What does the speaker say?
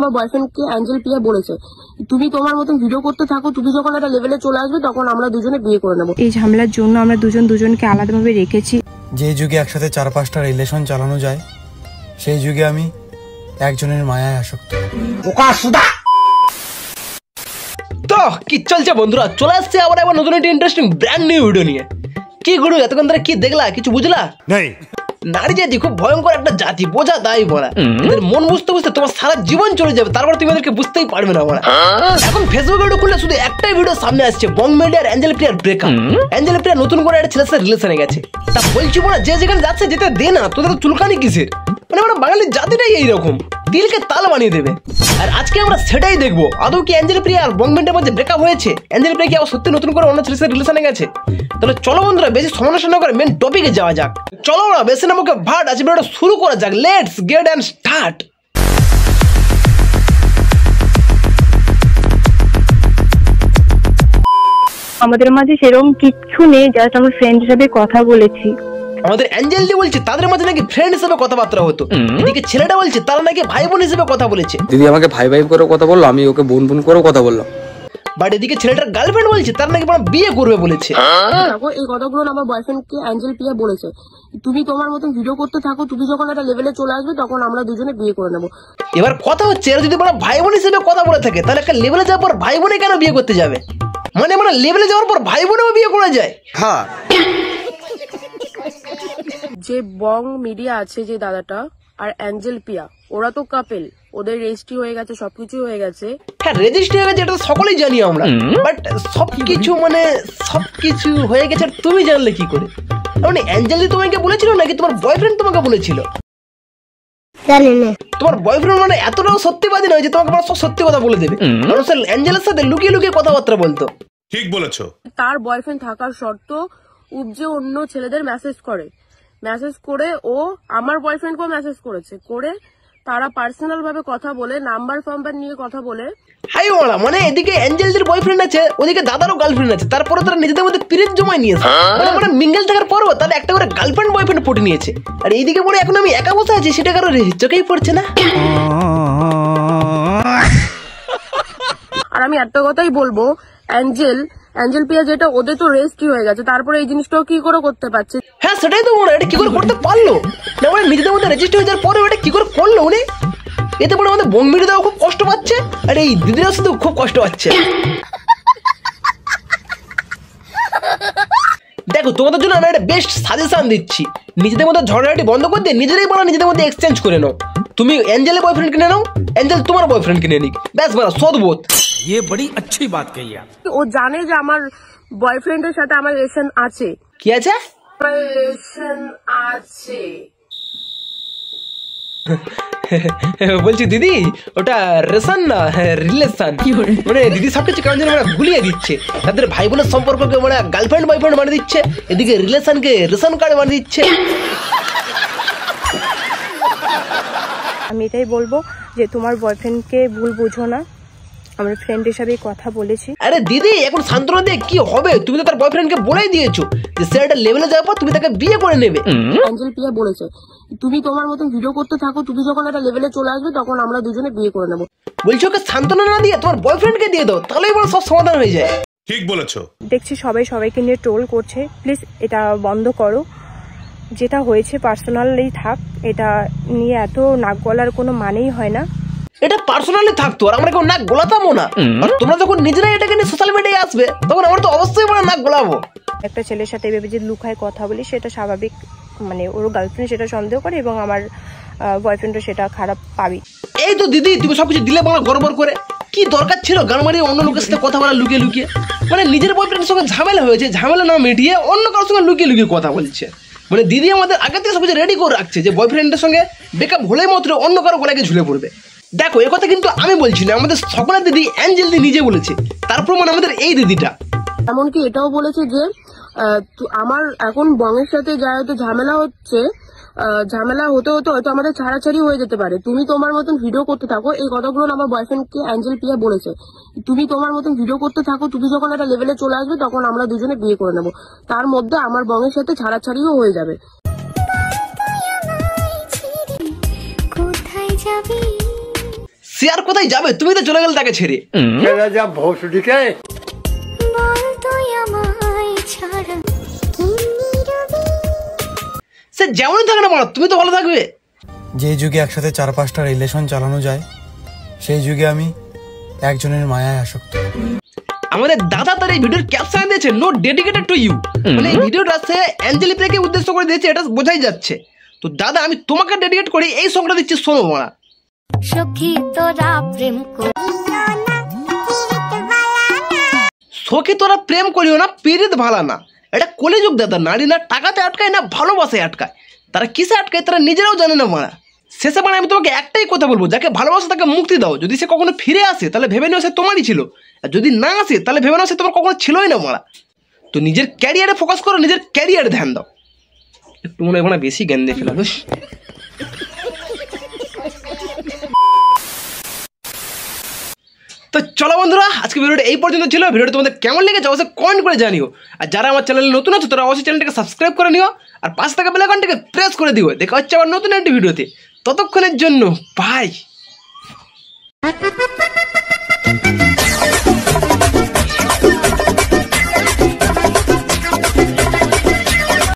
আমার বয়ফ্রেন্ডকে অ্যাঞ্জেল প্রিয়া বলেছে তুমি তোমার মতন ভিডিও করতে থাকো, তুমি যখন একটা লেভেলে চলে আসবে তখন আমরা দুজনে বিয়ে করে নেবো। এই ঝামেলার জন্য আমরা দুজনকে আলাদাভাবে রেখেছি। যে যুগে একসাথে 4-5টা রিলেশন চালানো যায় সেই যুগে আমি একজনের মায়ায় আসক্ত। তো কি চলছে বন্ধুরা, চলে আসছে আবার নতুন একটা ইন্টারেস্টিং ব্র্যান্ড নিউ ভিডিও নিয়ে। কি গুরু এতক্ষণ ধরে কি দেখলা, কিছু বুঝলা? নারী জাতি খুব ভয়ঙ্কর একটা জাতি, বোঝা তাই বলা। এদের মন বুঝতে বুঝতে তোমার সারা জীবন চলে যাবে, তারপর তুমি এদেরকে বুঝতেই পারবে না বলা। এখন ফেসবুক ভিডিও খুললে শুধু একটাই ভিডিও সামনে আসছে, বং মেডি আর অ্যাঞ্জেল প্রিয়ার ব্রেকআপ। অ্যাঞ্জেল প্রিয়া নতুন করে একটা ছেলের সাথে রিলেশনে গেছে। তা বলছি বলা, যে যেখানে যাচ্ছে যেতে দে না, তোদের চুলকানি কিসের? মানে আমরা বাঙালির জাতিটাই এইরকম, দিলকে তাল বানিয়ে দেবে। আর আজকে আমরা সেটাই দেখবো, আদৌ কি অ্যাঞ্জেল প্রিয়া আর বং মেডির মধ্যে ব্রেকআপ হয়েছে? অ্যাঞ্জেল প্রিয়া কি আবার সত্যি নতুন করে অন্য ছেলের সাথে রিলেশনে গেছে? তাহলে চলো বন্ধুরা, বেশি সমালোচনা করে মেন টপিকে যাওয়া যাক। চলো না বেশি না মুখে ভাট, আজ ভিডিওটা শুরু করা যাক। Let's get and start. আমাদের মাঝে সেরকম কিছু নেই, জাস্ট আমরা ফ্রেন্ড হিসেবে কথা বলেছি। আমাদের অ্যাঞ্জেল দি বলছে তাদের মাঝে নাকি ফ্রেন্ড হিসেবে কথাবার্তা হতো। এদিকে ছেলেটা বলছে তারা নাকি ভাই বোন হিসেবে কথা বলেছে। দিদি আমাকে ভাই ভাই করে কথা বললো, আমি ওকে বোন বোন করে কথা বললাম। বাট এদিকে ছেলেটার গার্লফ্রেন্ড বলছে তার নাকি বিয়ে করবে বলেছে। এই কথাগুলো আমার বয়ফ্রেন্ডকে অ্যাঞ্জেল প্রিয়া বলেছে তুমি তোমার মতন ভিডিও করতে থাকো, তুমি যখন একটা লেভেলে চলে আসবে তখন আমরা দুজনে বিয়ে করে নেবো। এবার কথা হচ্ছে, এরা যদি ভাই বোন হিসেবে কথা বলে থাকে তাহলে একটা লেভেলে যাওয়ার পর ভাই বোনে কেন বিয়ে করতে যাবে? মানে লেভেলে যাওয়ার পর ভাই বোনেও বিয়ে করা যায়? হ্যাঁ, যে বং মিডিয়া আছে যে দাদাটা আর অ্যাঞ্জেল প্রিয়া, ওরা তো কাপেল, ওদের রেজিস্ট্রি হয়ে গেছে, সবকিছু হয়ে গেছে। হ্যাঁ রেজিস্ট্রি হয়ে গেছে, এটা তো সকলেই জানি আমরা। বাট সবকিছু হয়ে গেছে তুমি জানলে কি করে? মানে অ্যাঞ্জেল দি তোমাকে বলেছিল নাকি তোমার বয়ফ্রেন্ড তোমাকে বলেছিল? জানি না। তোমার বয়ফ্রেন্ড মানে এতটাও সত্যিবাদী নয় যে তোমাকে সব সত্যি কথা বলে দেবে। মানুষের অ্যাঞ্জেলের সাথে লুকিয়ে লুকিয়ে কথাবার্তা বলতো। ঠিক বলেছো। তার বয়ফ্রেন্ড থাকার সত্ত্বেও উপজে অন্য ছেলেদের মেসেজ করে ও আমার বয়ফ্রেন্ডকেও মেসেজ করে তারা পার্সোনাল ভাবে কথা বলে, নাম্বার ফাম্বার নিয়ে কথা বলে। হাই ওলা, মানে এদিকে অ্যাঞ্জেলদের বয়ফ্রেন্ড আছে, ওদিকে দাদারও গার্লফ্রেন্ড আছে, তারপরে তারা নিজেদের মধ্যে পিরিত জমায় নিয়েছে। মানে মিঙ্গেল থাকার পরও তারা একটা করে গার্লফ্রেন্ড বয়ফ্রেন্ড পটে নিয়েছে। আর এইদিকে বলে এখন আমি একা বসে আছি, সেটা কারো চোখেই পড়ছে না। আর আমি একটা কথাই বলবো, অ্যাঞ্জেল প্রিয়া যেটা, ওদের তো রেজিস্ট্রি হয়ে গেছে, তারপরে এই জিনিসটাও কি করে করতে পারছে? হ্যাঁ সেটাই তো মনে, এটা কি করে করতে পারলো না? মানে নিজেদের মধ্যে রেজিস্ট্রি হয়ে যাওয়ার পরে এটা কি করে করলো উনি? এতে পরে আমাদের বং মিডিয়াও খুব কষ্ট পাচ্ছে, আর এই দিদিরাও শুধু খুব কষ্ট পাচ্ছে। দেখো তোমাদের জন্য আমি একটা বেস্ট সাজেশন দিচ্ছি, নিজেদের মধ্যে ঝগড়াঝাটি বন্ধ করে দিয়ে নিজেরাই বলো নিজেদের মধ্যে এক্সচেঞ্জ করে নাও। তুমি অ্যাঞ্জেলের বয়ফ্রেন্ড কিনে নাও, অ্যাঞ্জেল তোমার বয়ফ্রেন্ড কিনে নিক, ব্যাস বলা সদবোধ। ये बड़ी अच्छी बात कही आप। ও জানে যে আমার বয়ফ্রেন্ডের সাথে আমার রিলেশন আছে। কি আছে? বলছি দিদি ওটা রেশন না, রিলেশন। মানে দিদি সবকিছু কেমন যেন গুলিয়ে দিচ্ছে, তাদের ভাই বোনের সম্পর্ককে মানে গার্লফ্রেন্ড বয়ফ্রেন্ড বানিয়ে দিচ্ছে, এদিকে রিলেশনকে রেশন কার্ড বানিয়ে দিচ্ছে। আমি এটাই বলবো যে তোমার বয়ফ্রেন্ডকে ভুল বুঝো না, আমরা ফ্রেন্ড হিসাবে কথা বলেছি। আরে দিদি এখন সান্ত্বনা দিয়ে কি হবে? তুমি তো তার বয়ফ্রেন্ডকে বলেই দিয়েছো যে সে একটা লেভেলে যাওয়ার পর তুমি তাকে বিয়ে করে নেবে। অ্যাঞ্জেল প্রিয়া বলেছে তুমি তোমার মতন ভিডিও করতে থাকো, তুমি যখন একটা লেভেলে চলে আসবে তখন আমরা দুজনে বিয়ে করে নেবো। বলছো ওকে সান্ত্বনা না দিয়ে তোমার বয়ফ্রেন্ডকে দিয়ে দাও, তাহলেই বড় সব সমাধান হয়ে যায়। ঠিক বলেছো। দেখছি সবাইকে নিয়ে ট্রোল করছে, প্লিজ এটা বন্ধ করো। যেটা হয়েছে পার্সোনালি থাক, এটা নিয়ে এত নাক গলার কোনো মানেই হয় না। এটা পার্সোনালি থাকতো আর আমরা কেউ নাক গোলাতামও না। আর তোমরা যখন নিজেরাই এটাকে নিয়ে সোশ্যাল মিডিয়ায় আসবে তখন আমরা তো অবশ্যই আমরা নাক গোলাবো। একটা ছেলের সাথে এভাবে যে লুকায় কথা বলি সেটা স্বাভাবিক, মানে ওর গার্লফ্রেন্ড সেটা সন্দেহ করে এবং আমার বয়ফ্রেন্ডও সেটা খারাপ পাবি। এই তো দিদি তুমি সবকিছু দিলে বাংলা গড়বড় করে, কি দরকার ছিল গান মারিয়ে অন্য লোকের সাথে কথা বলা লুকিয়ে লুকিয়ে? মানে নিজের বয়ফ্রেন্ডের সঙ্গে ঝামেলা হয়েছে, ঝামেলা না মিটিয়ে অন্য কারোর সঙ্গে লুকিয়ে লুকিয়ে কথা বলছে। মানে দিদি আমাদের আগে থেকে সবকিছু রেডি করে রাখছে যে বয়ফ্রেন্ডের সঙ্গে ব্রেকআপ হলেই মাত্র অন্য কারো গলায় ঝুলে পড়বে। দেখো এ কথা কিন্তু আমি বলছি না, আমাদের সকলের দিদি অ্যাঞ্জেল দি নিজে বলেছে, তার প্রমাণ আমাদের এই দিদিটা। এমনকি এটাও বলেছে যে আমার এখন বংয়ের সাথে যা হয়তো ঝামেলা হচ্ছে, ঝামেলা হতে হতে হয়তো আমাদের ছাড়াছাড়ি হয়ে যেতে পারে, তুমি তোমার মতন ভিডিও করতে থাকো। এই কথাগুলো আমার বয়ফ্রেন্ডকে অ্যাঞ্জেল প্রিয়া বলেছে তুমি তোমার মতন ভিডিও করতে থাকো, তুমি যখন একটা লেভেলে চলে আসবে তখন আমরা দুজনে বিয়ে করে নেবো, তার মধ্যে আমার বংয়ের সাথে ছাড়াছাড়িও হয়ে যাবে। সে আর কোথায় যাবে, তুমি তো চলে গেলে তাকে ছেড়ে। সে যেমনই থাকে না বলো, তুমি তো ভালো থাকবে। যে যুগে একসাথে 4-5টা রিলেশন চালানো যায়, সেই যুগে আমি একজনের মায়ায় আসক্ত। আমাদের দাদা তার এই ভিডিওর ক্যাপশন দিয়েছে নো ডেডিকেটেড টু ইউ, মানে এই ভিডিওটা সে অ্যাঞ্জেলিকাকে উদ্দেশ্য করে দিয়েছে, এটা বোঝাই যাচ্ছে। তো দাদা আমি তোমাকে ডেডিকেট করি এই সংটা দিচ্ছি, শোনো মারা। সখী তোরা প্রেম করিও না, পীড়িত ভালা না। এটা কলিযুগ দাদা, নারী না টাকাতে আটকায় না ভালোবাসায় আটকায়। তারা কিসে আটকায় তারা নিজেরাও জানে না মারা। শেষে মানে আমি তোমাকে একটাই কথা বলবো, যাকে ভালোবাসো তাকে মুক্তি দাও। যদি সে কখনো ফিরে আসে তাহলে ভেবে নিও সে তোমারই ছিল, আর যদি না আসে তাহলে ভেবে নাও সে তোমার কখনো ছিলই না মারা। তো নিজের ক্যারিয়ারে ফোকাস করো, নিজের ক্যারিয়ারে ধ্যান দাও। একটু মনে হয় বেশি জ্ঞান দিয়ে ফেলা। তো চলো বন্ধুরা, আজকে ভিডিওটা এই পর্যন্ত ছিল। ভিডিওটা তোমাদের কেমন লেগেছে অবশ্যই কমেন্ট করে জানিও। আর যারা আমার চ্যানেলে নতুন আছে তারা অবশ্যই চ্যানেলটাকে সাবস্ক্রাইব করে নিও, আর পাশে থাকা বেল আইকনটাকে প্রেস করে দিও। দেখা হচ্ছে আবার নতুন একটি ভিডিওতে, ততক্ষণের জন্য বাই।